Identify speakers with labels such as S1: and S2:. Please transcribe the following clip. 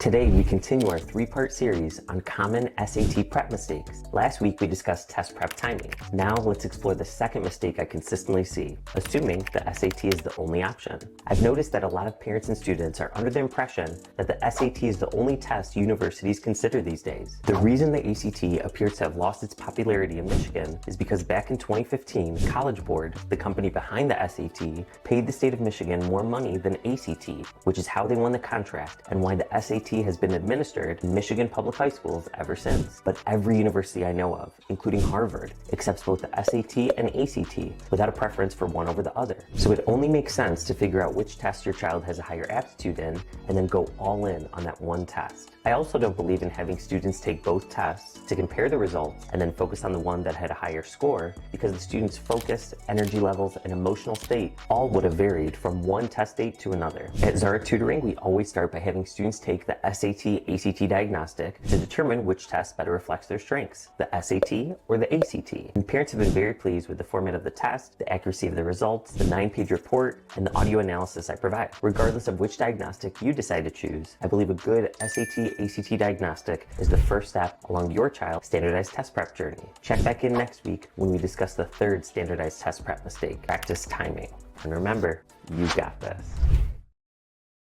S1: Today, we continue our three-part series on common SAT prep mistakes. Last week, we discussed test prep timing. Now, let's explore the second mistake I consistently see, assuming the SAT is the only option. I've noticed that a lot of parents and students are under the impression that the SAT is the only test universities consider these days. The reason the ACT appears to have lost its popularity in Michigan is because back in 2015, College Board, the company behind the SAT, paid the state of Michigan more money than ACT, which is how they won the contract and why the SAT has been administered in Michigan public high schools ever since. But every university I know of, including Harvard, accepts both the SAT and ACT without a preference for one over the other. So it only makes sense to figure out which test your child has a higher aptitude in and then go all in on that one test. I also don't believe in having students take both tests to compare the results and then focus on the one that had a higher score, because the student's focus, energy levels, and emotional state all would have varied from one test date to another. At Zara Tutoring, we always start by having students take the SAT-ACT Diagnostic to determine which test better reflects their strengths, the SAT or the ACT. And parents have been very pleased with the format of the test, the accuracy of the results, the 9-page report, and the audio analysis I provide. Regardless of which diagnostic you decide to choose, I believe a good SAT-ACT diagnostic is the first step along your child's standardized test prep journey. Check back in next week when we discuss the third standardized test prep mistake, practice timing. And remember, you got this.